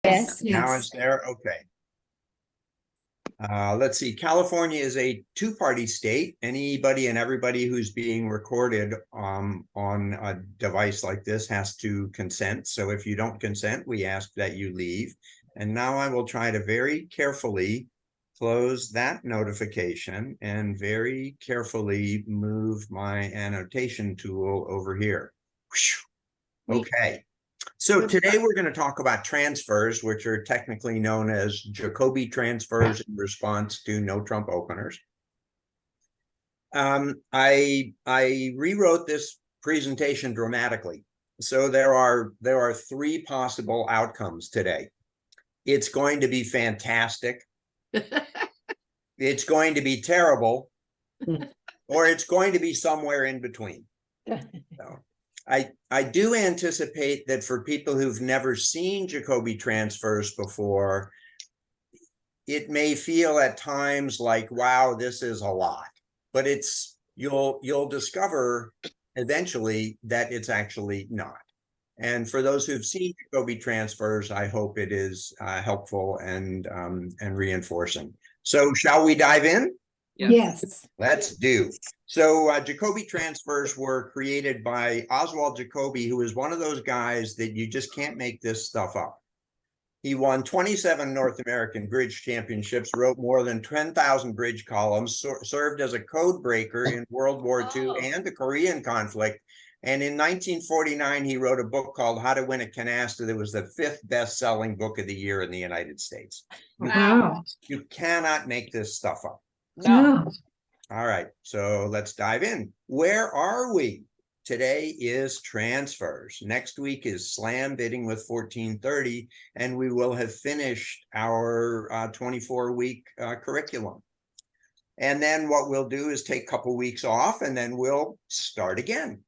Yes. Now it's there. Okay. Let's see. California is a two-party state. Anybody and everybody who's being recorded on a device like this has to consent. So if you don't consent, we ask that you leave. And now I will try to very carefully close that notification and very carefully move my annotation tool over here. Okay. So today we're going to talk about transfers, which are technically known as Jacoby transfers in response to no Trump openers. I rewrote this presentation dramatically. So there are three possible outcomes today. It's going to be fantastic. It's going to be terrible, or it's going to be somewhere in between. So, I do anticipate that for people who've never seen Jacoby transfers before, it may feel at times like, wow, this is a lot, but you'll discover eventually that it's actually not. And for those who've seen Jacoby transfers, I hope it is helpful and reinforcing. So shall we dive in? Yes. Let's do. So Jacoby transfers were created by Oswald Jacoby, who is one of those guys that you just can't make this stuff up. He won 27 North American bridge championships, wrote more than 10,000 bridge columns, served as a code breaker in World War II and the Korean conflict. And in 1949, he wrote a book called How to Win a Canasta that was the 5th best-selling book of the year in the United States. Wow. You cannot make this stuff up. No. All right, so let's dive in. Where are we? Today is transfers. Next week is slam bidding with 1430, and we will have finished our 24-week curriculum. And then what we'll do is take a couple weeks off, and then we'll start again.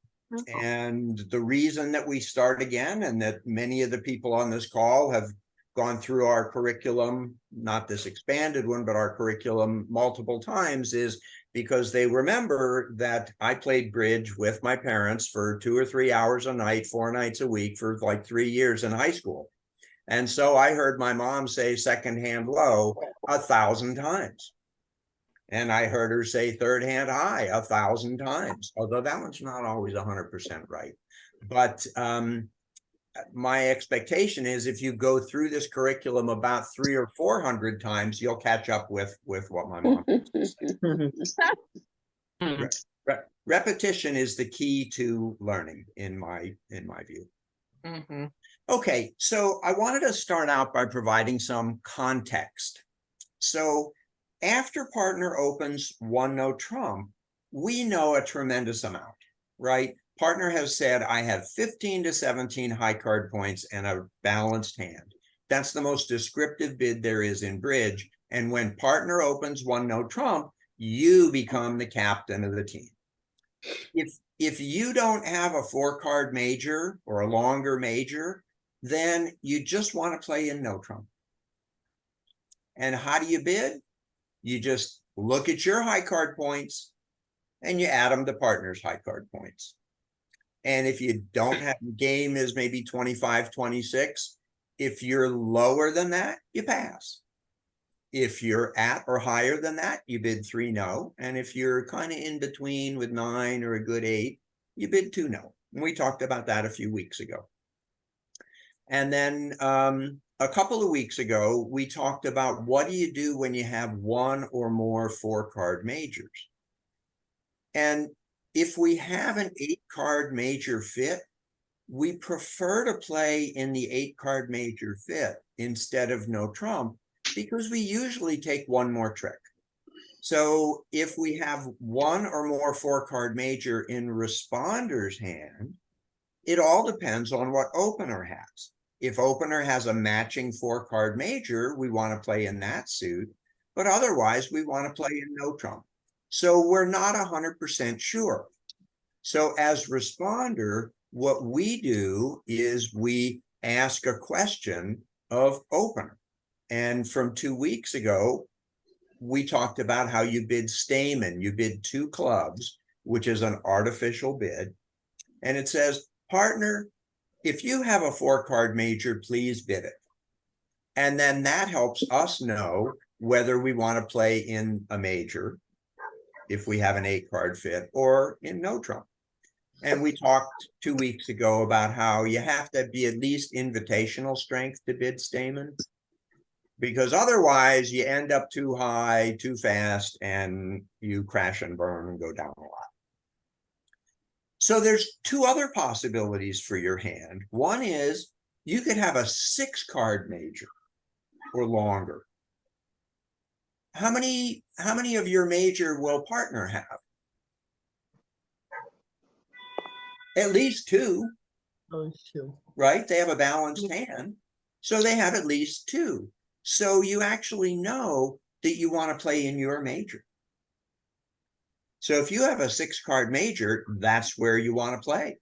And the reason that we start again, and that many of the people on this call have gone through our curriculum, not this expanded one, but our curriculum multiple times, is because they remember that I played bridge with my parents for 2 or 3 hours a night, 4 nights a week for like 3 years in high school. And so I heard my mom say second hand low 1,000 times. And I heard her say third hand high 1,000 times, although that one's not always 100% right. But my expectation is if you go through this curriculum about 300 or 400 times, you'll catch up with what my mom repetition is the key to learning in my view. Okay, so I wanted to start out by providing some context. So after partner opens one no Trump, we know a tremendous amount, right? Partner has said, I have 15 to 17 high card points and a balanced hand. That's the most descriptive bid there is in bridge. And when partner opens one no Trump, you become the captain of the team. If you don't have a 4-card major or a longer major, then you just want to play in no Trump. And how do you bid? You just look at your high card points and you add them to partner's high card points. And if you don't have game is maybe 25, 26, if you're lower than that, you pass. If you're at or higher than that, you bid 3 no. And if you're kind of in between with 9 or a good 8, you bid 2 no. And we talked about that a few weeks ago. And then a couple of weeks ago, we talked about what do you do when you have 1 or more 4-card majors. And if we have an 8-card major fit, we prefer to play in the 8-card major fit instead of no Trump, because we usually take one more trick. So if we have 1 or more 4-card major in responder's hand, it all depends on what opener has. If opener has a matching 4-card major, we want to play in that suit, but otherwise we want to play in no Trump. So we're not 100% sure. So as responder, what we do is we ask a question of opener. And from 2 weeks ago, we talked about how you bid Stamen. You bid 2 clubs, which is an artificial bid. And it says, partner, if you have a 4-card major, please bid it. And then that helps us know whether we want to play in a major, if we have an 8-card fit, or in no trump. And we talked 2 weeks ago about how you have to be at least invitational strength to bid Stamen, because otherwise you end up too high, too fast, and you crash and burn and go down a lot. So there's 2 other possibilities for your hand. One is you could have a 6-card major or longer. How many of your major will partner have? At least 2. Right? They have a balanced hand. So they have at least 2. So you actually know that you want to play in your major. So if you have a 6-card major, that's where you want to play.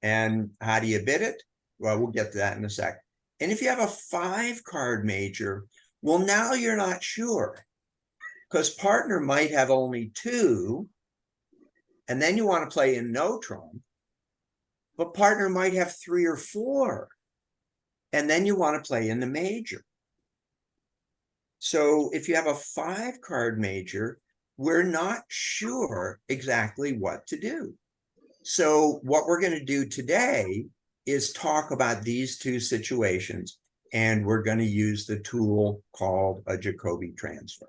And how do you bid it? Well, we'll get to that in a sec. And if you have a 5-card major, well, now you're not sure, because partner might have only 2, and then you want to play in no trump, but partner might have 3 or 4, and then you want to play in the major. So if you have a 5-card major, we're not sure exactly what to do. So what we're going to do today is talk about these 2 situations, and we're going to use the tool called a Jacoby transfer.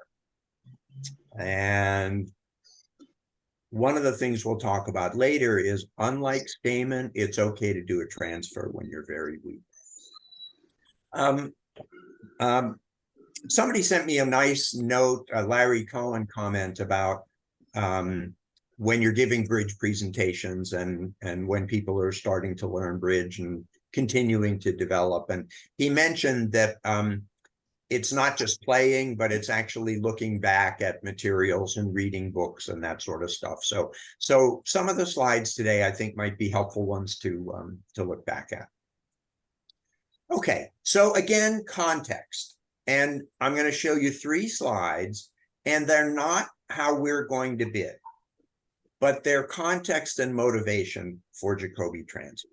And one of the things we'll talk about later is, unlike Stamen, it's okay to do a transfer when you're very weak. Somebody sent me a nice note, a Larry Cohen comment about when you're giving bridge presentations and when people are starting to learn bridge and continuing to develop. And he mentioned that it's not just playing, but it's actually looking back at materials and reading books and that sort of stuff. So some of the slides today, I think, might be helpful ones to look back at. Okay, so again, context. And I'm going to show you 3 slides, and they're not how we're going to bid, but they're context and motivation for Jacoby transfer.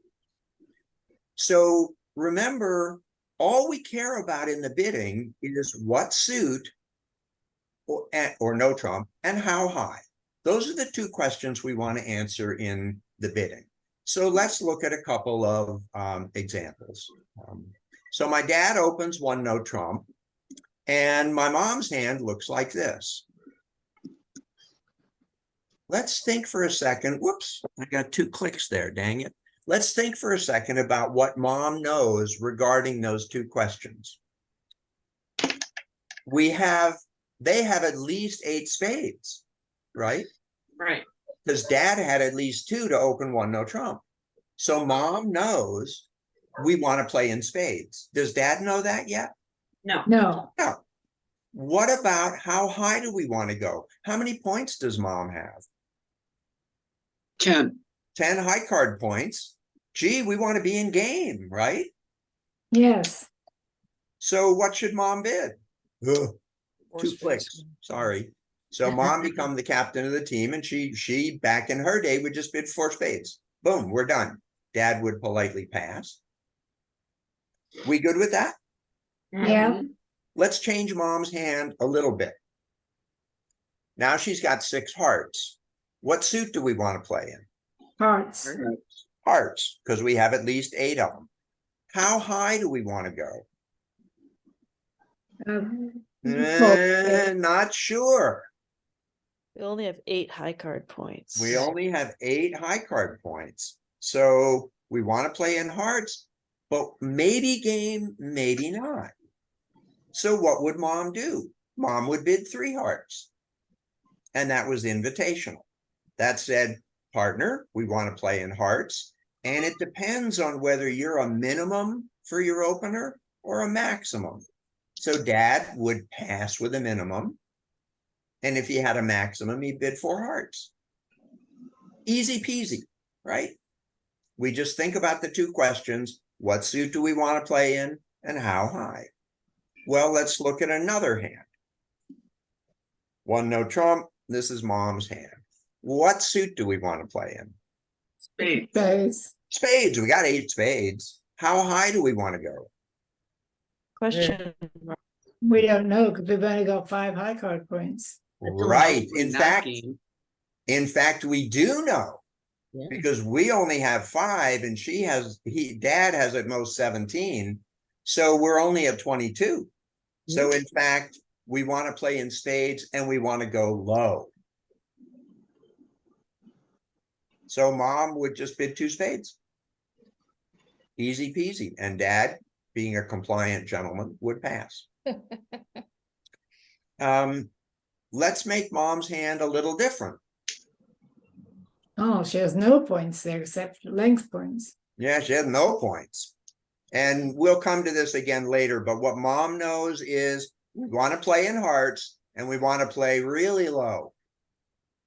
So remember, all we care about in the bidding is what suit or no trump and how high. Those are the 2 questions we want to answer in the bidding. So let's look at a couple of examples. So my dad opens 1 no trump, and my mom's hand looks like this. Let's think for a second. Whoops, I got 2 clicks there, dang it. Let's think for a second about what mom knows regarding those 2 questions. They have at least 8 spades, right? Right. Because dad had at least 2 to open 1 no trump. So mom knows we want to play in spades. Does dad know that yet? No. No. No. What about how high do we want to go? How many points does mom have? 10. 10 high card points. Gee, we want to be in game, right? Yes. So what should mom bid? Ugh, 2 spades. clicks. Sorry. So mom become the captain of the team, and she back in her day would just bid 4 spades. Boom, we're done. Dad would politely pass. We good with that? Yeah. Mhm. Let's change mom's hand a little bit. Now she's got 6 hearts. What suit do we want to play in? Hearts. Hearts, because we have at least 8 of them. How high do we want to go? Not sure. We only have 8 high card points. We only have 8 high card points. So we want to play in hearts, but maybe game, maybe not. So what would mom do? Mom would bid 3 hearts. And that was invitational. That said, partner, we want to play in hearts. And it depends on whether you're a minimum for your opener or a maximum. So dad would pass with a minimum. And if he had a maximum, he'd bid 4 hearts. Easy peasy, right? We just think about the 2 questions. What suit do we want to play in and how high? Well, let's look at another hand. 1 no trump. This is mom's hand. What suit do we want to play in? Spades. Spades. We got 8 spades. How high do we want to go? Question. We don't know because we've only got 5 high card points. Right. In that game. In fact, we do know Yeah. because we only have 5 and dad has at most 17. So we're only at 22. So in fact, we want to play in spades and we want to go low. So mom would just bid 2 spades. Easy peasy. And dad, being a compliant gentleman, would pass. Let's make mom's hand a little different. Oh, she has no points there except length points. Yeah, she had no points. And we'll come to this again later, but what mom knows is we want to play in hearts and we want to play really low.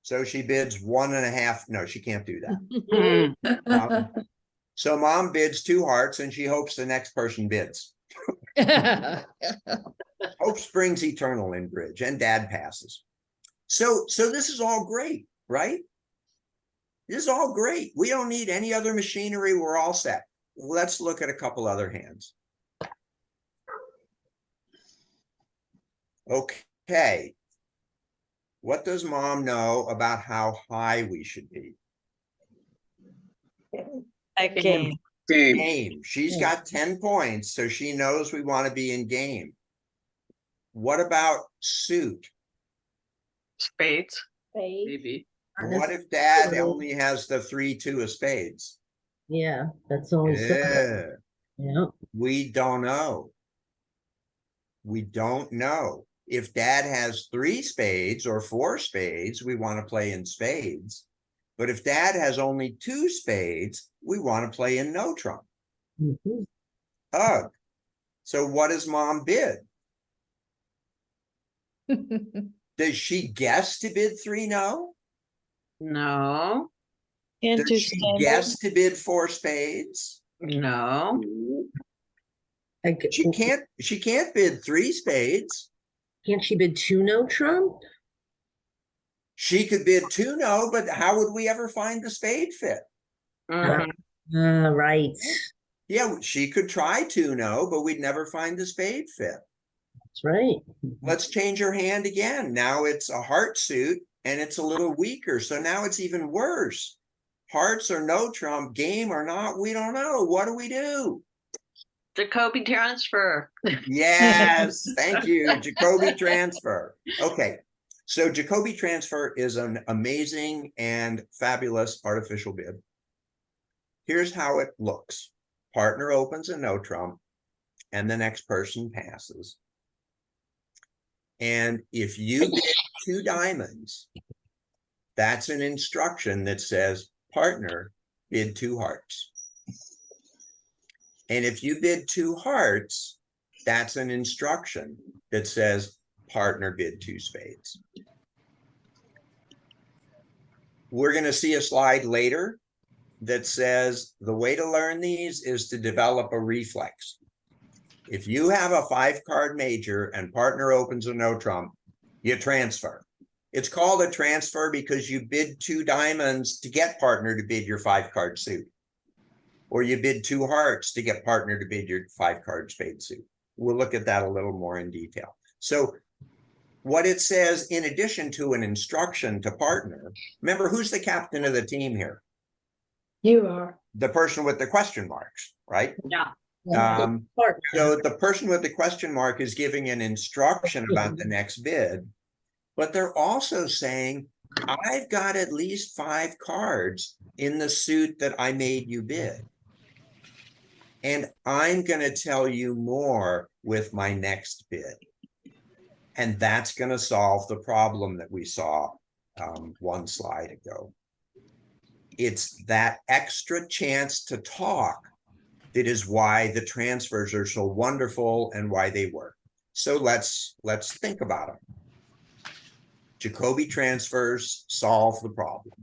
So she bids 1.5. No, she can't do that. So mom bids 2 hearts and she hopes the next person bids. Hope springs eternal in bridge, and dad passes. So this is all great, right? This is all great. We don't need any other machinery. We're all set. Let's look at a couple other hands. Okay. What does mom know about how high we should be? That game. Game. She's got 10 points, so she knows we want to be in game. What about suit? Spades. Maybe. What if dad only has the 3-2 of spades? Yeah, that's all. Yeah. Yeah. We don't know. We don't know. If dad has 3 spades or 4 spades, we want to play in spades. But if dad has only 2 spades, we want to play in no trump. Ugh. So what does mom bid? Does she guess to bid 3 no? No. Can't Does do she standard. guess to bid 4 spades? No. She can't bid 3 spades. Can't she bid 2 no trump? She could bid 2 no, but how would we ever find the spade fit? Mhm. Right. Yeah, she could try 2 no, but we'd never find the spade fit. That's right. Let's change her hand again. Now it's a heart suit and it's a little weaker. So now it's even worse. Hearts or no trump, game or not, we don't know. What do we do? Jacoby transfer. Yes, thank you. Jacoby transfer. Okay, so Jacoby transfer is an amazing and fabulous artificial bid. Here's how it looks. Partner opens a no trump and the next person passes. And if you bid 2 diamonds, that's an instruction that says partner bid 2 hearts. And if you bid 2 hearts, that's an instruction that says partner bid 2 spades. We're going to see a slide later that says the way to learn these is to develop a reflex. If you have a 5-card major and partner opens a no trump, you transfer. It's called a transfer because you bid 2 diamonds to get partner to bid your 5-card suit. Or you bid 2 hearts to get partner to bid your 5-card spade suit. We'll look at that a little more in detail. So what it says, in addition to an instruction to partner, remember, who's the captain of the team here? You are. The person with the question marks, right? Yeah. So the person with the question mark is giving an instruction about the next bid, but they're also saying, I've got at least 5 cards in the suit that I made you bid. And I'm going to tell you more with my next bid. And that's going to solve the problem that we saw one slide ago. It's that extra chance to talk that is why the transfers are so wonderful and why they work. So let's think about them. Jacoby transfers solve the problem.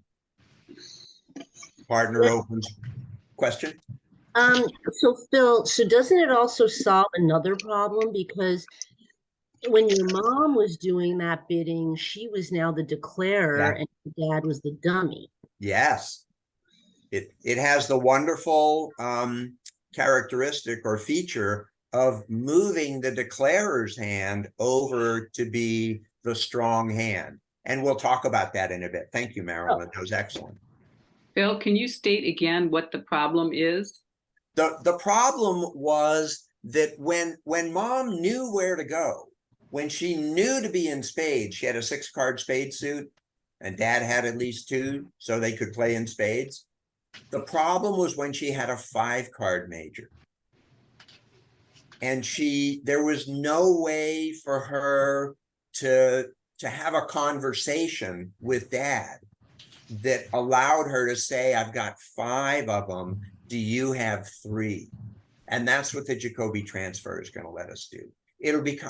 Partner opens. Question? So Phil, so doesn't it also solve another problem? Because when your mom was doing that bidding, she was now the declarer and your dad was the dummy. Yes. It has the wonderful characteristic or feature of moving the declarer's hand over to be the strong hand. And we'll talk about that in a bit. Thank you, Marilyn. That was excellent. Phil, can you state again what the problem is? The problem was that when mom knew where to go, when she knew to be in spades, she had a 6-card spade suit, and dad had at least 2, so they could play in spades. The problem was when she had a 5-card major. And there was no way for her to have a conversation with dad that allowed her to say, I've got 5 of them. Do you have 3? And that's what the Jacoby transfer is going to let us do.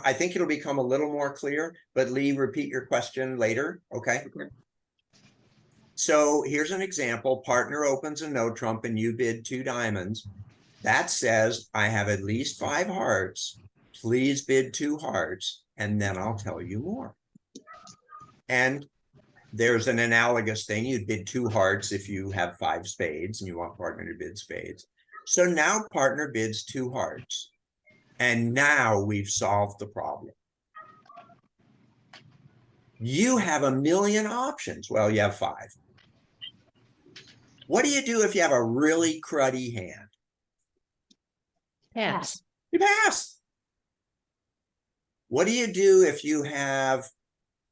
I think it'll become a little more clear, but Lee, repeat your question later. Okay. So here's an example. Partner opens a no trump and you bid 2 diamonds. That says, I have at least 5 hearts. Please bid 2 hearts, and then I'll tell you more. And there's an analogous thing. You'd bid 2 hearts if you have 5 spades and you want partner to bid spades. So now partner bids 2 hearts. And now we've solved the problem. You have a million options. Well, you have 5. What do you do if you have a really cruddy hand? Pass. You pass. What do you do if you have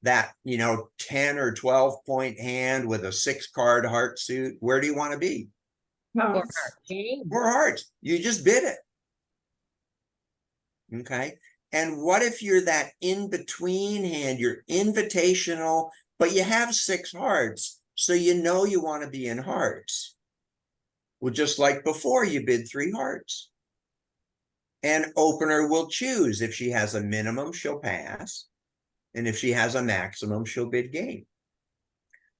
that, 10 or 12 point hand with a 6-card heart suit? Where do you want to be? No. More hearts. You just bid it. Okay. And what if you're that in-between hand, you're invitational, but you have 6 hearts, so you want to be in hearts? Well, just like before, you bid 3 hearts. And opener will choose. If she has a minimum, she'll pass. And if she has a maximum, she'll bid game.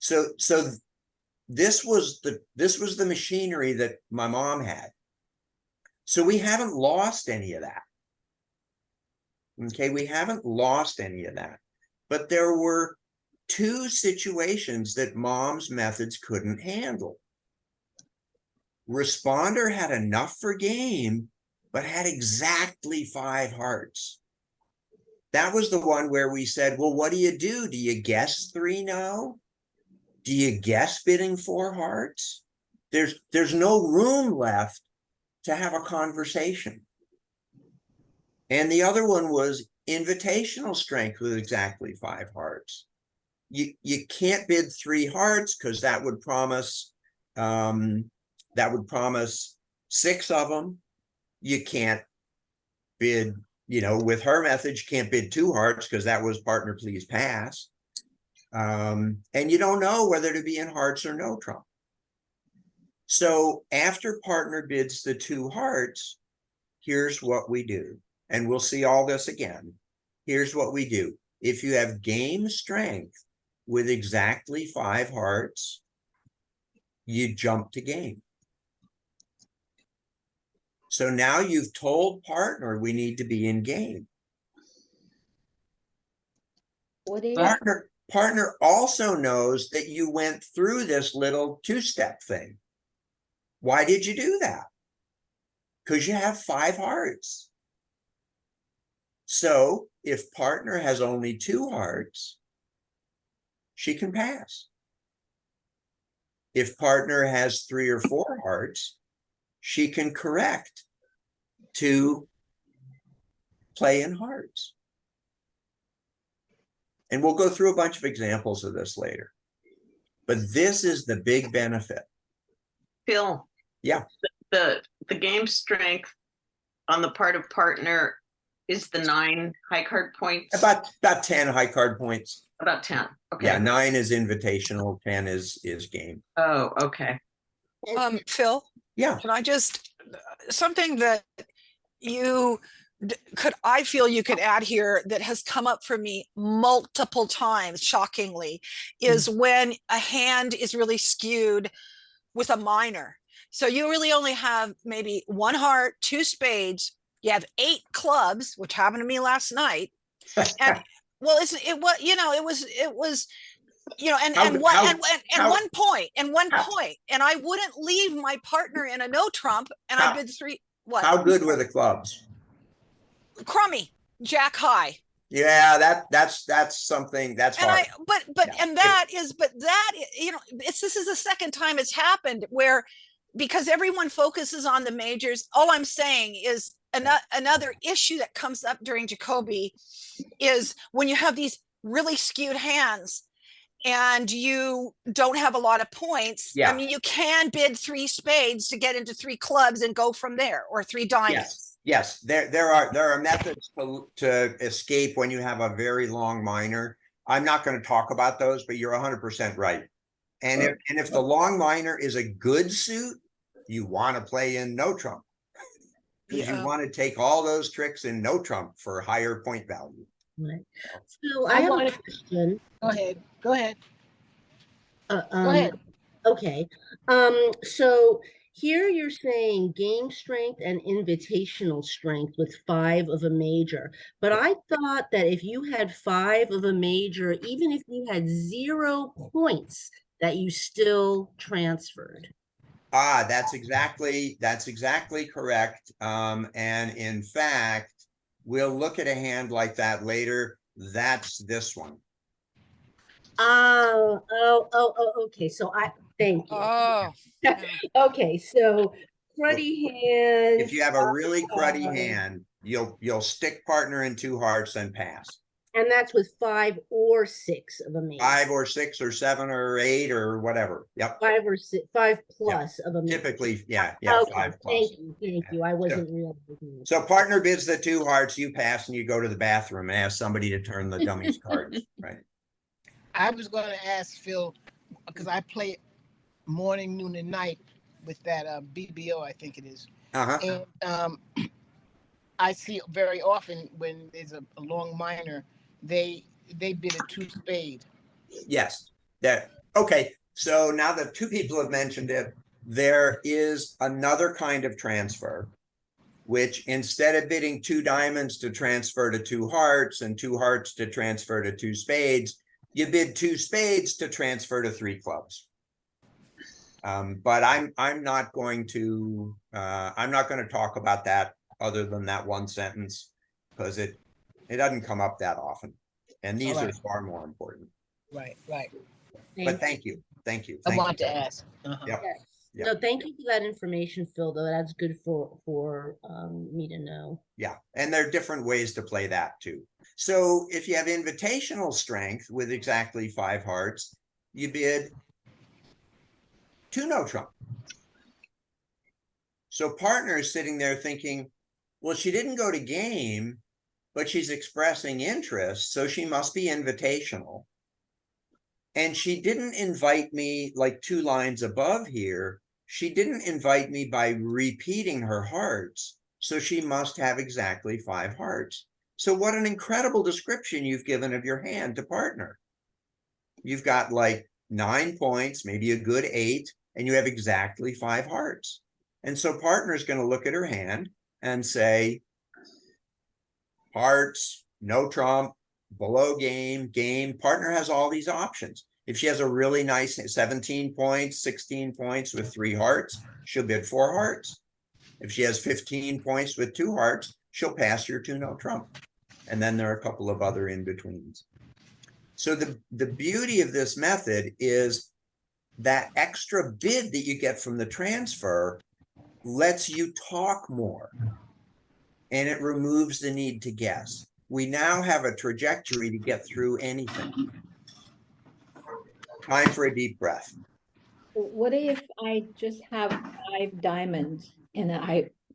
So this was the machinery that my mom had. So we haven't lost any of that. Okay, we haven't lost any of that. But there were 2 situations that mom's methods couldn't handle. Responder had enough for game, but had exactly 5 hearts. That was the one where we said, well, what do? Do you guess 3 no? Do you guess bidding 4 hearts? There's no room left to have a conversation. And the other one was invitational strength with exactly 5 hearts. You can't bid 3 hearts because that would promise 6 of them. You can't bid, with her method, you can't bid 2 hearts because that was partner please pass. And you don't know whether to be in hearts or no trump. So after partner bids the 2 hearts, here's what we do. And we'll see all this again. Here's what we do. If you have game strength with exactly 5 hearts, you jump to game. So now you've told partner we need to be in game. Partner also knows that you went through this little 2-step thing. Why did you do that? Because you have 5 hearts. So if partner has only 2 hearts, she can pass. If partner has 3 or 4 hearts, she can correct to play in hearts. And we'll go through a bunch of examples of this later. But this is the big benefit. Phil. Yeah. The game strength on the part of partner is the 9 high card points. About 10 high card points. About 10. Okay. Yeah, 9 is invitational, 10 is game. Oh, okay. Phil? Yeah. Can I just, something that I feel you could add here that has come up for me multiple times, shockingly, is when a hand is really skewed with a minor. So you really only have maybe 1 heart, 2 spades, you have 8 clubs, which happened to me last night. And well, it was one point, and I wouldn't leave my partner in a no trump, and I bid 3. What? How good were the clubs? crummy, jack high. Yeah, that's something that's And hard. but that, you know, this is the second time it's happened where, because everyone focuses on the majors, all I'm saying is another issue that comes up during Jacoby is when you have these really skewed hands and you don't have a lot of points. Yeah. I mean, you can bid 3 spades to get into 3 clubs and go from there, or 3 diamonds. Yes, there are methods to escape when you have a very long minor. I'm not going to talk about those, but you're 100% right. And if the long minor is a good suit, you want to play in no trump, because you want to take all those tricks in no trump for higher point value. Right. So I have a question. Go ahead. Go ahead. Okay. So here you're saying game strength and invitational strength with 5 of a major. But I thought that if you had 5 of a major, even if you had 0 points, that you still transferred. That's exactly correct. And in fact, we'll look at a hand like that later. That's this one. Oh, okay. So thank you. Oh, Okay, so cruddy hand. If you have a really cruddy hand, you'll stick partner in 2 hearts and pass. And that's with 5 or 6 of a major. 5 or 6 or 7 or 8 or whatever. Yep. 5 or 6, 5 plus of a major. Typically, yeah, Okay, 5 plus. thank you. I wasn't realizing. So partner bids the 2 hearts, you pass, and you go to the bathroom and ask somebody to turn the dummy's cards, right? I was going to ask Phil, because I play morning, noon, and night with that BBO, I think it is. Uh-huh. And I see very often when there's a long minor, they bid a 2 spade. Yes. Okay. So now that 2 people have mentioned it, there is another kind of transfer, which instead of bidding 2 diamonds to transfer to 2 hearts and 2 hearts to transfer to 2 spades, you bid 2 spades to transfer to 3 clubs. But I'm not going to talk about that other than that one sentence, because it doesn't come up that often, and these are far more important. Right. But thank you. I want to ask. Yep. Yes. Yeah. No, thank you for that information, Phil, though. That's good for me to know. Yeah, and there are different ways to play that too. So if you have invitational strength with exactly 5 hearts, you bid 2 no trump. So partner is sitting there thinking, well, she didn't go to game, but she's expressing interest, so she must be invitational. And she didn't invite me like 2 lines above here. She didn't invite me by repeating her hearts, so she must have exactly 5 hearts. So what an incredible description you've given of your hand to partner. You've got like 9 points, maybe a good 8, and you have exactly 5 hearts. And so partner is going to look at her hand and say, hearts, no trump, below game, partner has all these options. If she has a really nice 17 points, 16 points with 3 hearts, she'll bid 4 hearts. If she has 15 points with 2 hearts, she'll pass your 2 no trump. And then there are a couple of other in-betweens. So the beauty of this method is that extra bid that you get from the transfer lets you talk more, and it removes the need to guess. We now have a trajectory to get through anything. Time for a deep breath. What if I just have 5 diamonds and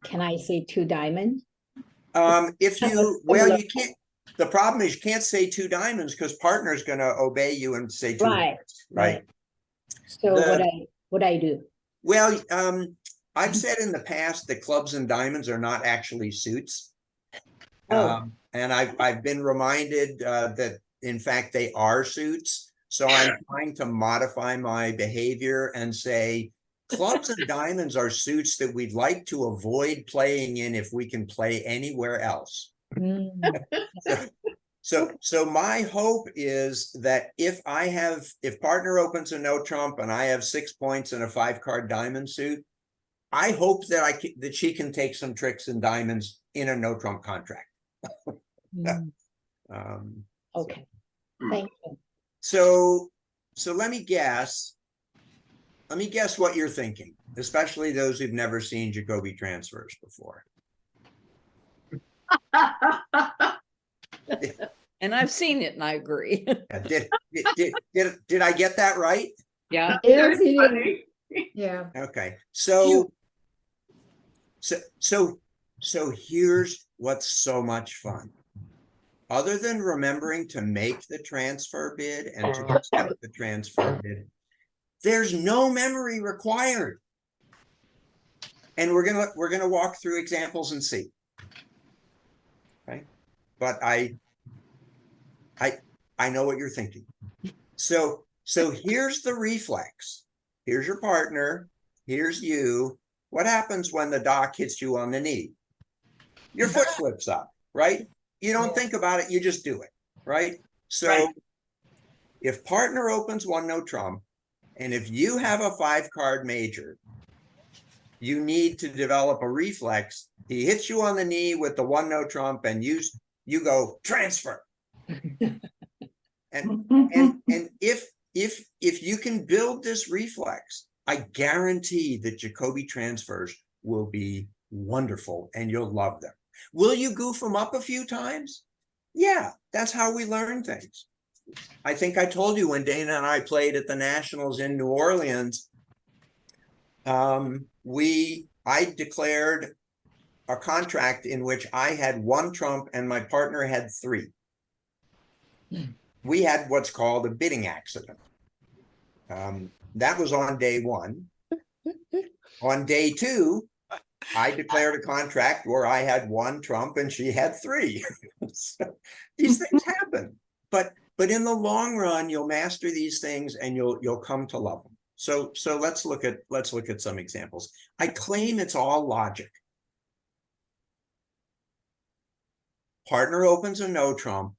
can I say 2 diamonds? If you, well, you can't, the problem is you can't say 2 diamonds because partner is going to obey you and say 2. Right. So what I do? Well, I've said in the past that clubs and diamonds are not actually suits. And I've been reminded that in fact they are suits. So I'm trying to modify my behavior and say clubs and diamonds are suits that we'd like to avoid playing in if we can play anywhere else. So my hope is that if partner opens a no trump and I have 6 points and a 5-card diamond suit, I hope that that she can take some tricks in diamonds in a no trump contract. Mm, Um, Okay, thank you. so let me guess. Let me guess what you're thinking, especially those who've never seen Jacoby transfers before. And I've seen it and I agree. Did I get that right? Yeah, Yes, he did. Funny. Yeah, Okay, so here's what's so much fun. Other than remembering to make the transfer bid and to accept the transfer bid, there's no memory required. And we're gonna walk through examples and see. Right? But I know what you're thinking. So here's the reflex. Here's your partner. Here's you. What happens when the doc hits you on the knee? Your foot flips up, right? You don't think about it, you just do it, right? So Right. if partner opens one no trump, and if you have a 5-card major, you need to develop a reflex. He hits you on the knee with the one no trump, and you go transfer. And if you can build this reflex, I guarantee that Jacoby transfers will be wonderful and you'll love them. Will you goof them up a few times? Yeah, that's how we learn things. I think I told you when Dana and I played at the Nationals in New Orleans, I declared a contract in which I had 1 trump and my partner had 3. We had what's called a bidding accident. That was on day 1. On day 2, I declared a contract where I had 1 trump and she had 3. So these things happen, but in the long run, you'll master these things and you'll come to love them. So let's look at some examples. I claim it's all logic. Partner opens a no trump.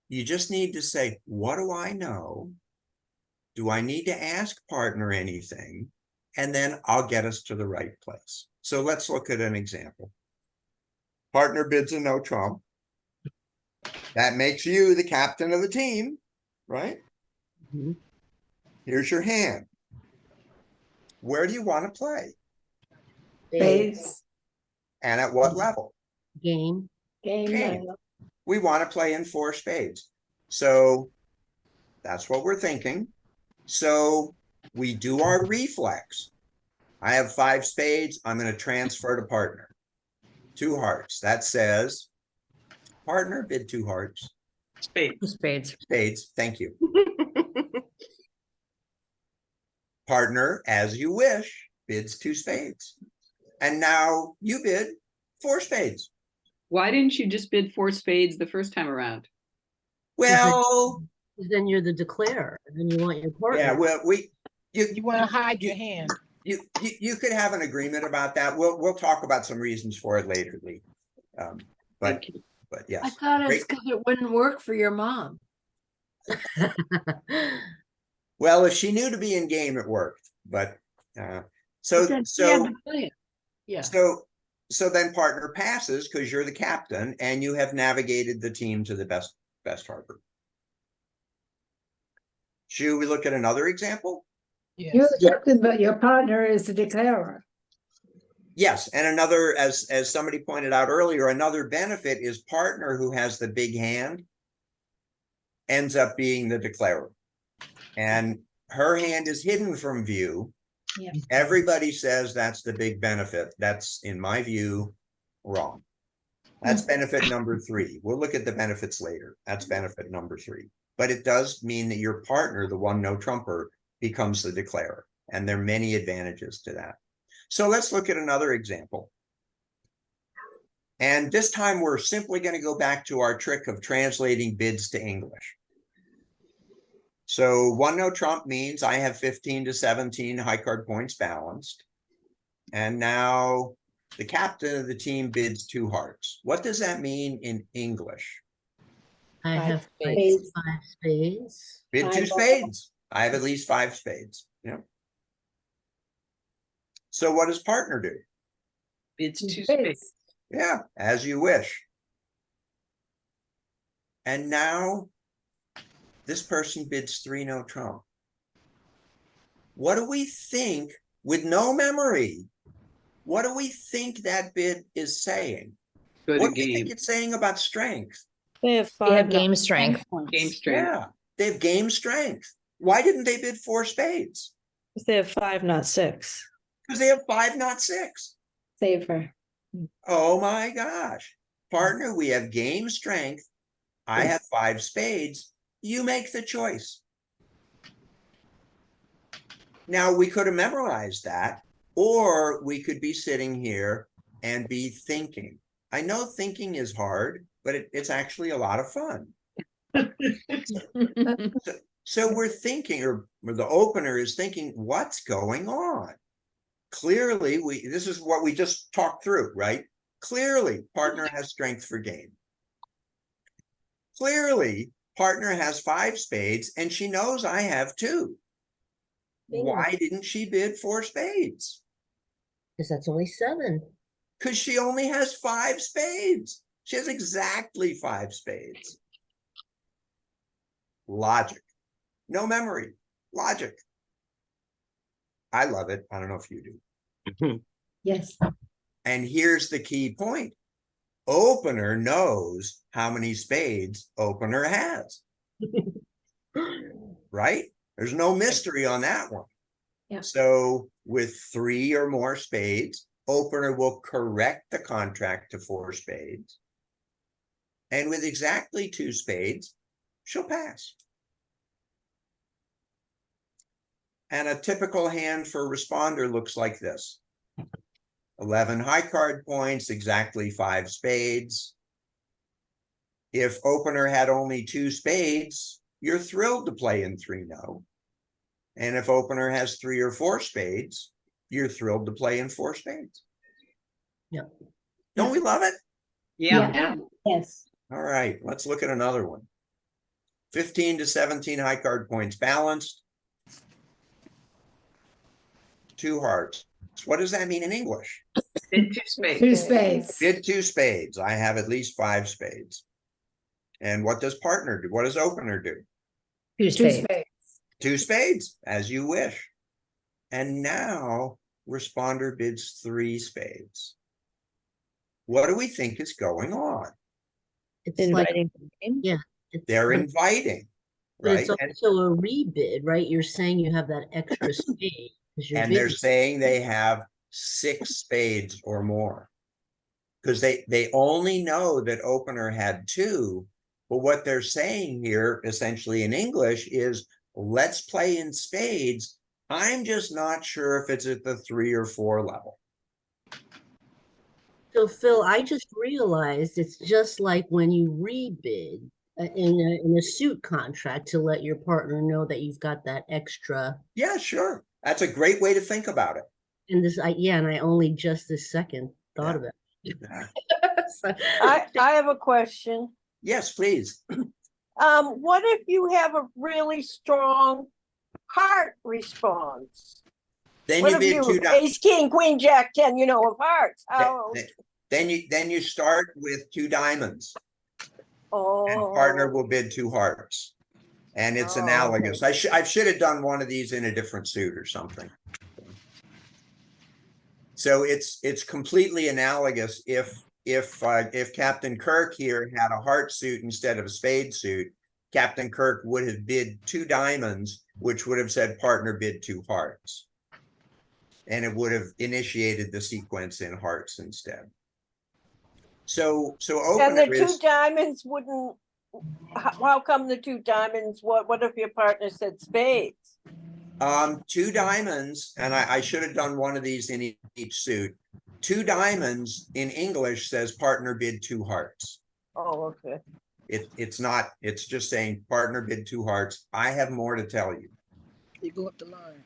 You just need to say, what do I know? Do I need to ask partner anything? And then I'll get us to the right place. So let's look at an example. Partner bids a no trump. That makes you the captain of the team, right? Mhm. Here's your hand. Where do you want to play? spades, And at what level? Game. Game. We want to play in 4 spades. So that's what we're thinking. So we do our reflex. I have 5 spades. I'm going to transfer to partner. 2 hearts. That says partner bid 2 hearts. Spades. Spades. Spades. Thank you. Partner, as you wish, bids 2 spades. And now you bid 4 spades. why didn't you just bid 4 spades the first time around? Well, Because then you're the declarer, and then you want your partner. yeah, well, You want to hide your hand. you could have an agreement about that. We'll talk about some reasons for it later, Lee. But Thank you. yes. I thought Great. it's because it wouldn't work for your mom. Well, if she knew to be in game, it worked. But so But then she had to play it. Yeah. so then partner passes because you're the captain and you have navigated the team to the best harbor. Should we look at another example? Yes. you're the captain, but your partner is the declarer. Yes, and another, as somebody pointed out earlier, another benefit is partner who has the big hand ends up being the declarer. And her hand is hidden from view. Yeah. Everybody says that's the big benefit. That's, in my view, wrong. That's benefit number 3. We'll look at the benefits later. That's benefit number 3. But it does mean that your partner, the one no trumper, becomes the declarer. And there are many advantages to that. So let's look at another example. And this time we're simply going to go back to our trick of translating bids to English. So one no trump means I have 15 to 17 high card points balanced. And now the captain of the team bids 2 hearts. What does that mean in English? I Five have spades. 5 spades. Bid 2 Five. spades. I have at least 5 spades. Yeah. So what does partner do? Bids 2 Spades. spades. Yeah, as you wish. And now this person bids 3 no trump. What do we think with no memory? What do we think that bid is saying? Go What to do you think game, it's saying about strength? They have They have five game strength. game strength. Yeah, they have game strength. Why didn't they bid 4 spades? They have 5, not 6. Because they have 5, not 6. Safer. Oh my gosh. Partner, we have game strength. I have 5 spades. You make the choice. Now, we could have memorized that, or we could be sitting here and be thinking. I know thinking is hard, but it's actually a lot of fun. So we're thinking, or the opener is thinking, what's going on? Clearly, this is what we just talked through, right? Clearly, partner has strength for game. Clearly, partner has 5 spades, and she knows I have 2. Why didn't she bid 4 spades? Because that's only 7. Because she only has 5 spades. She has exactly 5 spades. Logic. No memory. Logic. I love it. I don't know if you do. Yes. And here's the key point. Opener knows how many spades opener has. Right? There's no mystery on that one. Yeah. So with 3 or more spades, opener will correct the contract to 4 spades. And with exactly 2 spades, she'll pass. And a typical hand for responder looks like this. 11 high card points, exactly 5 spades. If opener had only 2 spades, you're thrilled to play in 3-no. And if opener has 3 or 4 spades, you're thrilled to play in 4 spades. Yeah. Don't we love it? Yeah. Yeah. Yes. All right, let's look at another one. 15 to 17 high card points balanced. 2 hearts. What does that mean in English? Bid 2 spades. 2 spades. Bid 2 spades. I have at least 5 spades. And what does partner do? What does opener do? 2 2 spades. spades. 2 spades, as you wish. And now responder bids 3 spades. What do we think is going on? It's like, Inviting. yeah. It's They're like- inviting, but right? it's also a rebid, right? You're saying you have that extra spade. 'Cause you're And they're bidding. saying they have 6 spades or more. Because they only know that opener had 2. But what they're saying here, essentially in English, is let's play in spades. I'm just not sure if it's at the 3 or 4 level. So Phil, I just realized it's just like when you rebid in a suit contract to let your partner know that you've got that extra. Yeah, sure. That's a great way to think about it. And this, and I only just this second thought of it. So- I have a question. Yes, please. What if you have a really strong heart response? Then What you if bid you 2 diamonds. ace, king, queen, jack, 10, of hearts? How? Then you start with 2 diamonds. And Oh, partner will bid 2 hearts. And it's Oh, analogous. I should have done one of these in a different suit or something. So it's completely analogous. If Captain Kirk here had a heart suit instead of a spade suit, Captain Kirk would have bid 2 diamonds, which would have said partner bid 2 hearts. And it would have initiated the sequence in hearts instead. So and the opener 2 is diamonds wouldn't. How come the 2 diamonds? What if your partner said spades? 2 diamonds, and I should have done one of these in each suit. 2 diamonds in English says partner bid 2 hearts. Oh, okay. It's just saying partner bid 2 hearts. I have more to tell you. You go up the line.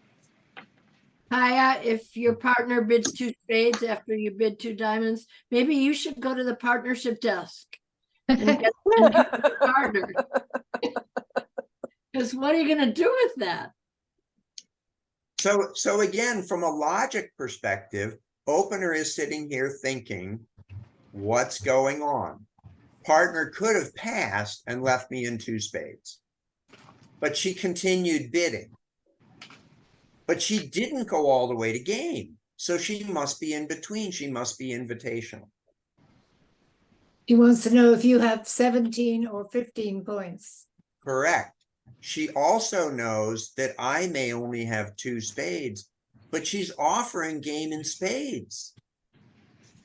Kaya, if your partner bids 2 spades after you bid 2 diamonds, maybe you should go to the partnership desk and get a partner. Because what are you going to do with that? So again, from a logic perspective, opener is sitting here thinking, what's going on? partner could have passed and left me in 2 spades. But she continued bidding. But she didn't go all the way to game. So she must be in between. She must be invitational. He wants to know if you have 17 or 15 points. Correct. She also knows that I may only have 2 spades, but she's offering game in spades.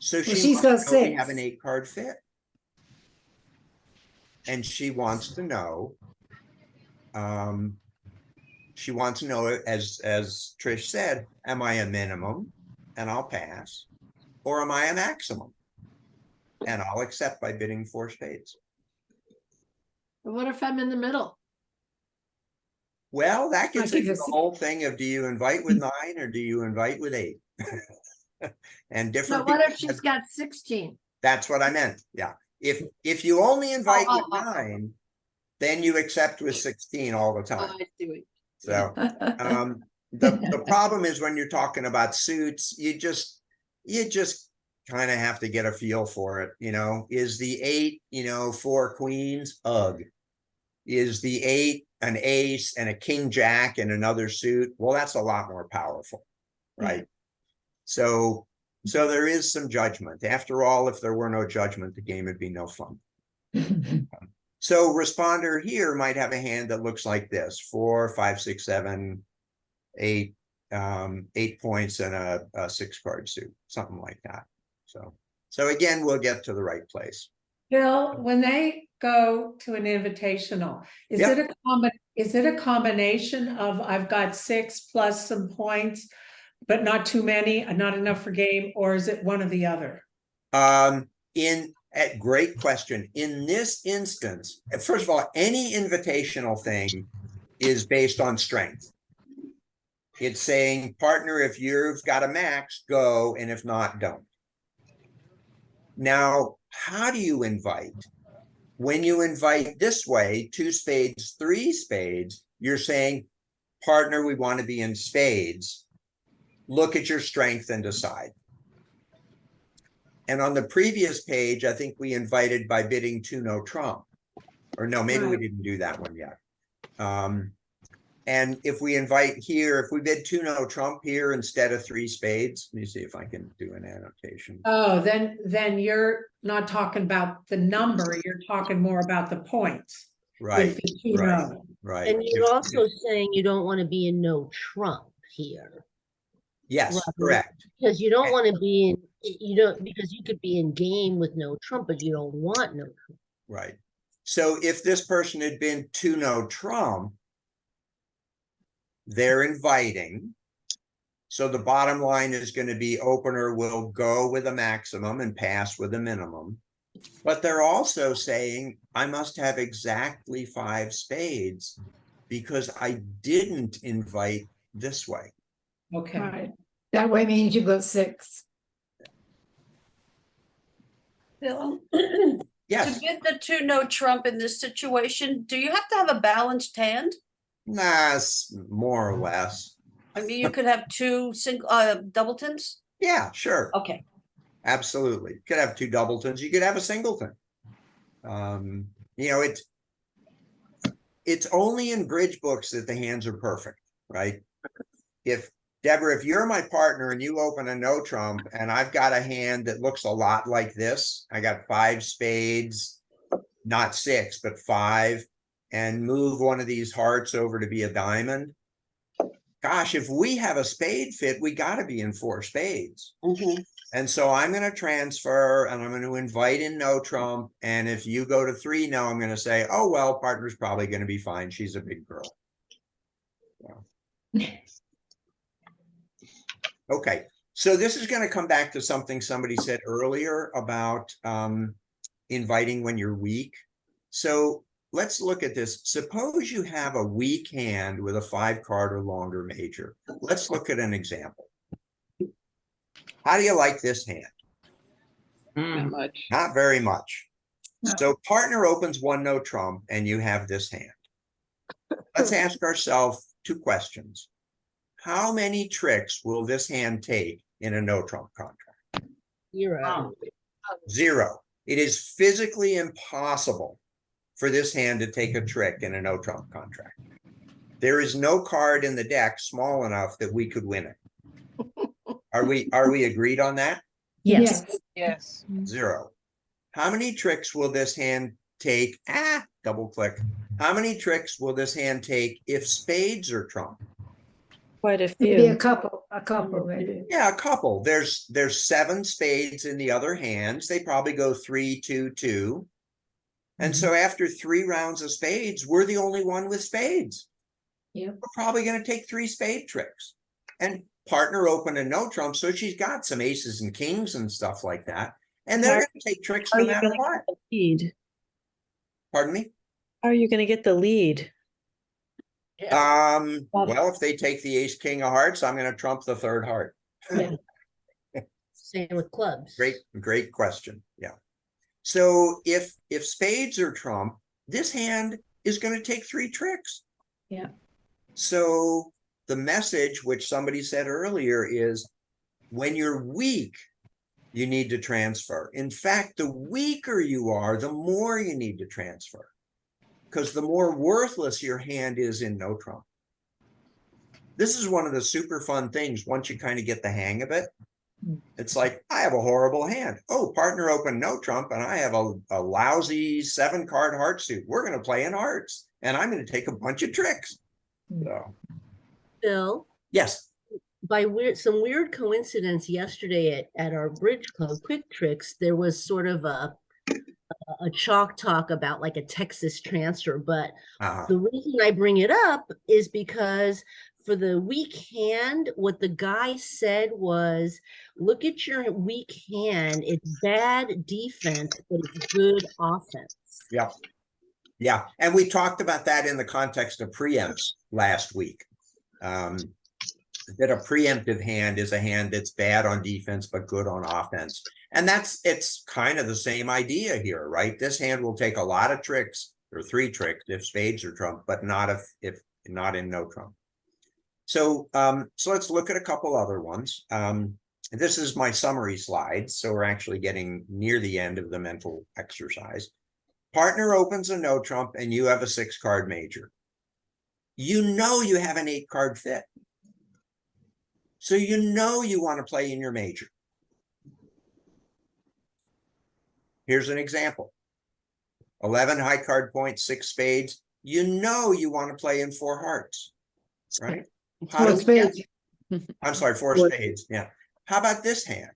So she's got must know we have 6. an 8-card fit. And she wants to know, as Trish said, am I a minimum and I'll pass, or am I a maximum and I'll accept by bidding 4 spades? What if I'm in the middle? Well, that gets think into the it's- whole thing of, do you invite with 9 or do you invite with 8? And different. But what people if she's have- got 16? That's what I meant. Yeah. If you only invite Oh, with oh, oh. 9, then you accept with 16 all the Oh, time. I see what So the problem is when you're talking about suits, you just kind of have to get a feel for it. Is the 8, 4 queens? Ugh. Is the 8 an ace and a king jack and another suit? Well, that's a lot more powerful, right? So there is some judgment. After all, if there were no judgment, the game would be no fun. So responder here might have a hand that looks like this: 4, 5, 6, 7, 8, 8 points and a 6-card suit, something like that. So again, we'll get to the right place. Bill, when they go to an invitational, is Yep. it a combination of I've got 6 plus some points, but not too many, not enough for game, or is it one or the other? Great question. In this instance, first of all, any invitational thing is based on strength. It's saying, partner, if you've got a max, go, and if not, don't. Now, how do you invite? When you invite this way, 2 spades, 3 spades, you're saying, partner, we want to be in spades. Look at your strength and decide. And on the previous page, I think we invited by bidding 2 no trump. Or no, maybe we didn't do that one yet. And if we invite here, if we bid 2 no trump here instead of 3 spades, let me see if I can do an annotation. Oh, then you're not talking about the number, you're talking more about the points. Right, with the 2 right, no. right. And you're also saying you don't want to be in no trump here. Yes, Right. correct. Because you don't want to be in, because you could be in game with no trump, but you don't want no trump. Right. So if this person had been 2 no trump, they're inviting. So the bottom line is going to be opener will go with a maximum and pass with a minimum. But they're also saying, I must have exactly 5 spades because I didn't invite this way. Okay. Right. That way means you go 6. Bill, Yes. to bid the 2 no trump in this situation, do you have to have a balanced hand? Nah, more or less. I mean, you could have 2 doubletons? Yeah, sure. Okay. Absolutely. You could have 2 doubletons. You could have a singleton. It's only in bridge books that the hands are perfect, right? Deborah, if you're my partner and you open a no trump and I've got a hand that looks a lot like this, I got 5 spades, not 6, but 5, and move one of these hearts over to be a diamond. Gosh, if we have a spade fit, we got to be in 4 spades. And so I'm going to transfer and I'm going to invite in no trump. And if you go to 3 no, I'm going to say, oh, well, partner's probably going to be fine. She's a big girl. Yeah. Okay. So this is going to come back to something somebody said earlier about inviting when you're weak. So let's look at this. Suppose you have a weak hand with a 5-card or longer major. Let's look at an example. How do you like this hand? Not much. Not very much. No. So partner opens 1 no trump and you have this hand. Let's ask ourselves 2 questions. How many tricks will this hand take in a no trump contract? 0. 0. It is physically impossible for this hand to take a trick in a no trump contract. There is no card in the deck small enough that we could win it. Are we agreed on that? Yes. Yes. 0. How many tricks will this hand take? Double click. How many tricks will this hand take if spades are trump? Quite a Maybe a few. couple maybe. Yeah, a couple. There's 7 spades in the other hands. They probably go 3, 2, 2. And so after 3 rounds of spades, we're the only one with spades. Yep. We're probably going to take 3 spade tricks. And partner opened a no trump, so she's got some aces and kings and stuff like that. And they're going to take tricks no matter what. Lead. Pardon me? How are you going to get the lead? Well, if they take the ace king of hearts, I'm going to trump the 3rd heart. Yeah. Same with clubs. Great question. Yeah. So if spades are trump, this hand is going to take 3 tricks. Yeah. So the message, which somebody said earlier, is when you're weak, you need to transfer. In fact, the weaker you are, the more you need to transfer, because the more worthless your hand is in no trump. This is one of the super fun things once you kind of get the hang of it. It's like, I have a horrible hand. Oh, partner open no trump, and I have a lousy 7-card heart suit. We're going to play in hearts, and I'm going to take a bunch of tricks. So, Phil, yes. by some weird coincidence yesterday at our bridge club quick tricks, there was sort of a chalk talk about like a Texas transfer. But the reason I bring it up is because for the weak hand, what the guy said was, look at your weak hand. It's bad defense, but it's good offense. Yeah. Yeah. And we talked about that in the context of preempts last week. That a preemptive hand is a hand that's bad on defense, but good on offense. And it's kind of the same idea here, right? This hand will take a lot of tricks, or 3 tricks if spades are trump, but not if not in no trump. So let's look at a couple other ones. This is my summary slide, so we're actually getting near the end of the mental exercise. Partner opens a no trump and you have a 6-card major. You know you have an 8-card fit. So you know you want to play in your major. Here's an example. 11 high card points, 6 spades. You know you want to play in 4 hearts, right? How do we get? I'm sorry, 4 spades. Yeah. How about this hand?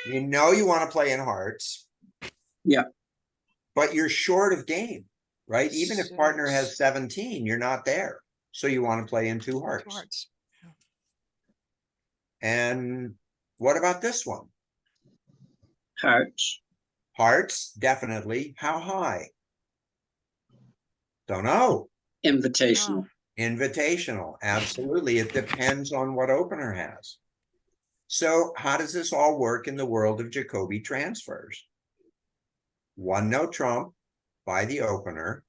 You know you want to play in hearts. Yeah. But you're short of game, right? Even if partner has 17, you're not there. So you want to play in 2 hearts. And what about this one? Hearts. Hearts, definitely. How high? Don't know. Invitational. Invitational, absolutely. It depends on what opener has. So how does this all work in the world of Jacoby transfers? 1 no trump by the opener,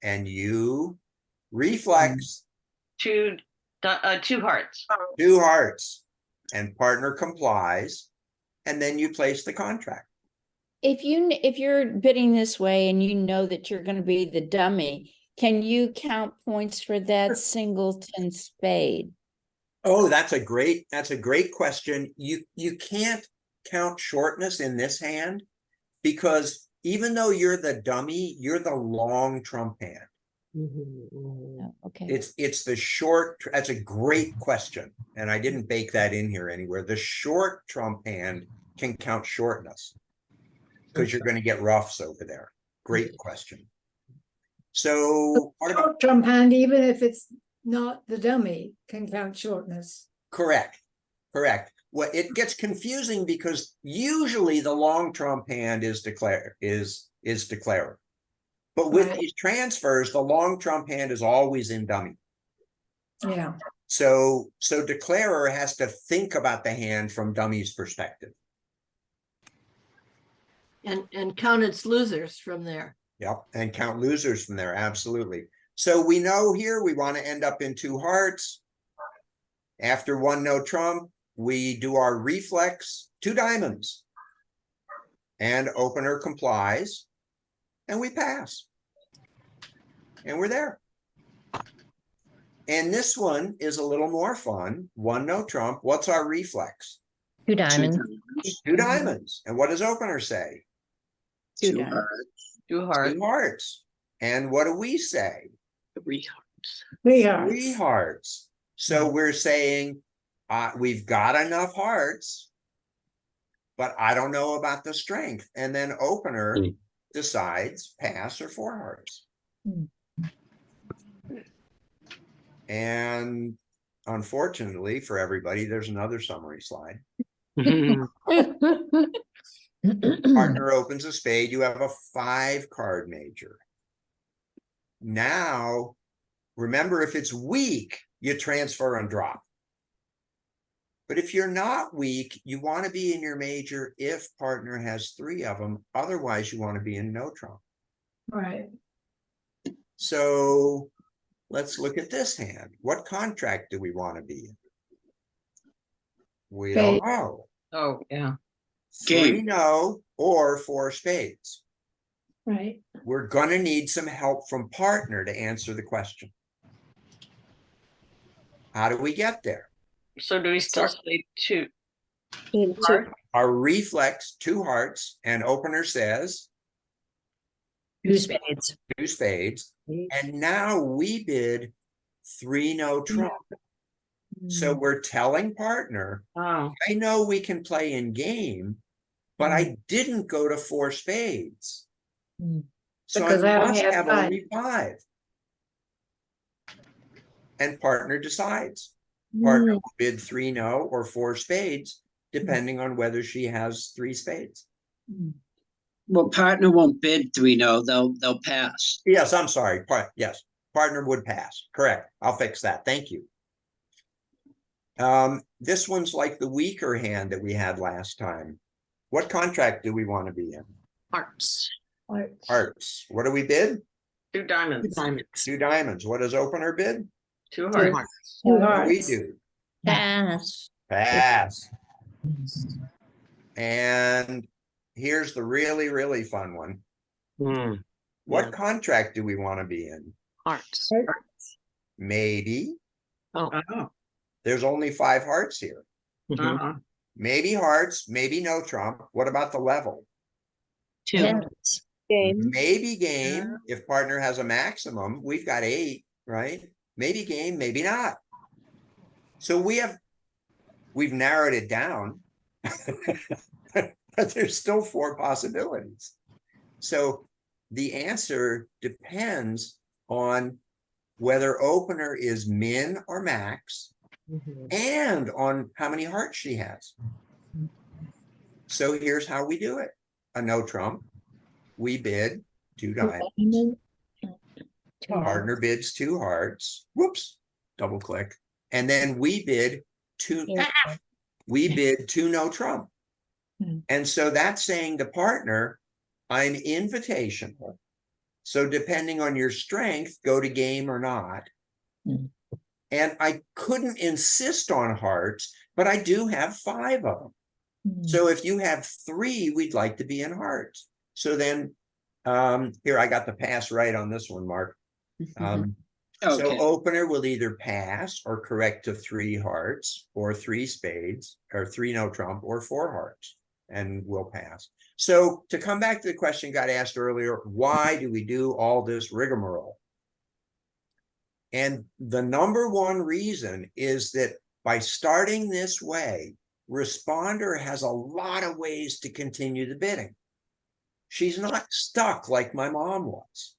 and you reflex 2 hearts. 2 hearts, and partner complies, and then you place the contract. If you're bidding this way and you know that you're going to be the dummy, can you count points for that singleton spade? Oh, that's a great question. You can't count shortness in this hand, because even though you're the dummy, you're the long trump hand. Oh, okay. It's the short. That's a great question, and I didn't bake that in here anywhere. The short trump hand can count shortness because you're going to get roughs over there. Great question. So what about trump hand, even if it's not the dummy, can count shortness? Correct. Well, it gets confusing because usually the long trump hand is declared. But with these transfers, the long trump hand is always in dummy. Yeah. So declarer has to think about the hand from dummy's perspective. And count its losers from there. Yep, and count losers from there, absolutely. So we know here we want to end up in 2 hearts. After 1 no trump, we do our reflex, 2 diamonds. and opener complies, and we pass. And we're there. And this one is a little more fun. One no trump. What's our reflex? Two diamonds. Two diamonds. And what does opener say? Two Two diamonds. hearts. Two hearts. Two hearts. And what do we say? 3 hearts. 3 hearts. 3 hearts. So we're saying we've got enough hearts, but I don't know about the strength. And then opener decides pass or 4 hearts. And unfortunately for everybody, there's another summary slide. Partner opens a spade. You have a 5 card major. Now, remember, if it's weak, you transfer and drop. But if you're not weak, you want to be in your major if partner has 3 of them. Otherwise, you want to be in no trump. Right. So let's look at this hand. What contract do we want to be in? We don't Spade. know. Oh, yeah. 3 no or 4 spades. Right. We're going to need some help from partner to answer the question. How do we get there? So do we still say 2? Our reflex, 2 hearts, and opener says 2 spades. 2 spades. And now we bid 3 no trump. So we're telling partner, Oh, I know we can play in game, but I didn't go to 4 spades. So Because I I only must have have 5. only 5. And partner decides. Partner will bid 3 no or 4 spades, depending on whether she has 3 spades. Well, partner won't bid 3 no, they'll pass. Yes, I'm sorry. Yes, partner would pass. Correct. I'll fix that. Thank you. This one's like the weaker hand that we had last time. What contract do we want to be in? hearts. Hearts. What do we bid? 2 diamonds. 2 diamonds. What does opener bid? 2 hearts. 2 What do hearts. we do? Pass. Pass. And here's the really, really fun one. What contract do we want to be in? Hearts. Maybe. Oh. There's only 5 hearts here. Uh-huh. Maybe hearts, maybe no trump. What about the level? 2. Tens. Maybe game. If partner has a maximum, we've got 8, right? Maybe game, maybe not. So we've narrowed it down, but there's still 4 possibilities. So the answer depends on whether opener is min or max, and on how many hearts she has. So here's how we do it. A no trump. We bid 2 diamonds. Partner bids 2 hearts. Whoops. Double click. And then we bid 2. We bid 2 no trump. And so that's saying to partner, I'm invitational. So depending on your strength, go to game or not. And I couldn't insist on hearts, but I do have 5 of them. So if you have 3, we'd like to be in hearts. So then here, I got the pass right on this one, Mark. So opener will either pass or correct to 3 hearts or 3 spades or 3 no trump or 4 hearts, and we'll pass. So to come back to the question got asked earlier, why do we do all this rigmarole? And the number one reason is that by starting this way, responder has a lot of ways to continue the bidding. She's not stuck like my mom was.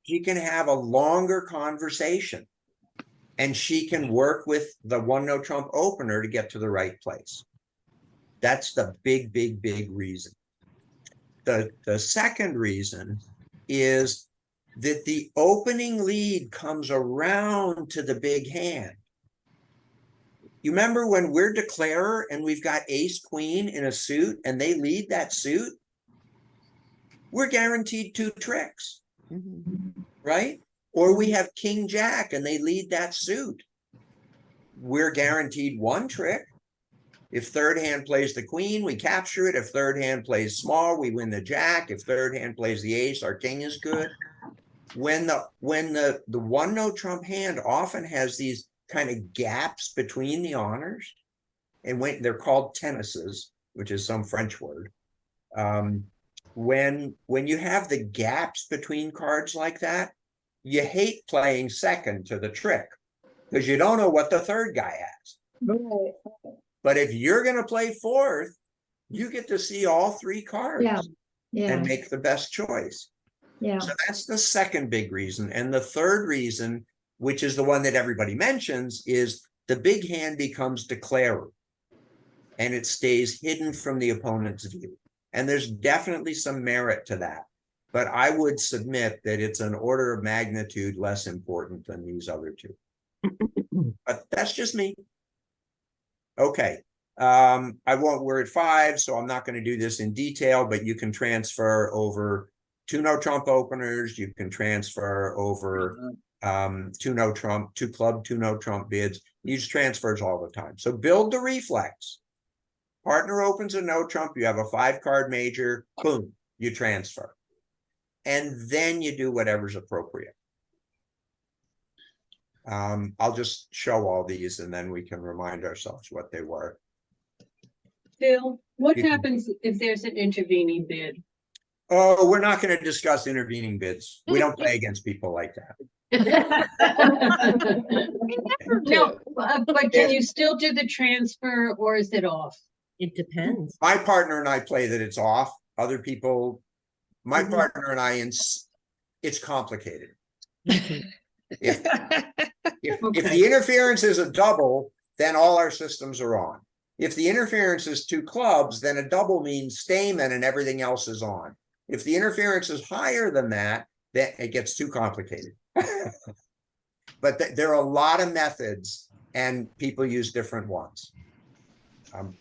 She can have a longer conversation, and she can work with the 1 no trump opener to get to the right place. That's the big, big, big reason. The second reason is that the opening lead comes around to the big hand. You remember when we're declarer and we've got ace queen in a suit and they lead that suit? We're guaranteed 2 tricks, right? Or we have king jack and they lead that suit. We're guaranteed 1 trick. If third hand plays the queen, we capture it. If third hand plays small, we win the jack. If third hand plays the ace, our king is good. When the one no trump hand often has these kind of gaps between the honors, and when they're called tennises, which is some French word. When you have the gaps between cards like that, you hate playing second to the trick because you don't know what the third guy has. Right. But if you're going to play fourth, you get to see all three cards and make the best choice. Yeah. So that's the second big reason. And the third reason, which is the one that everybody mentions, is the big hand becomes declarer and it stays hidden from the opponent's view. And there's definitely some merit to that. But I would submit that it's an order of magnitude less important than these other two. But that's just me. Okay. We're at 5, so I'm not going to do this in detail, but you can transfer over 2 no trump openers. You can transfer over 2 no trump, 2 club, 2 no trump bids. Use transfers all the time. So build the reflex. Partner opens a no trump. You have a 5-card major. Boom, you transfer. And then you do whatever's appropriate. I'll just show all these and then we can remind ourselves what they were. Phil, what You can- happens if there's an intervening bid? Oh, we're not going to discuss intervening bids. We don't play against people like that. No, but can you still do the transfer or is it off? It depends. My partner and I play that it's off. Other people, my partner and I, it's complicated. If the interference is a double, then all our systems are on. If the interference is 2 clubs, then a double means stamen and everything else is on. If the interference is higher than that, then it gets too complicated. But there are a lot of methods and people use different ones.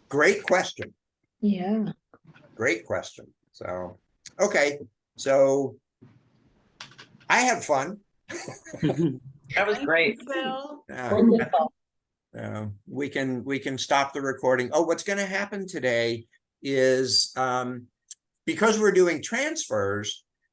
Great question. Yeah. Great question. So, okay. So I had fun. That was great. We can stop the recording. Oh, what's going to happen today is because we're doing transfers,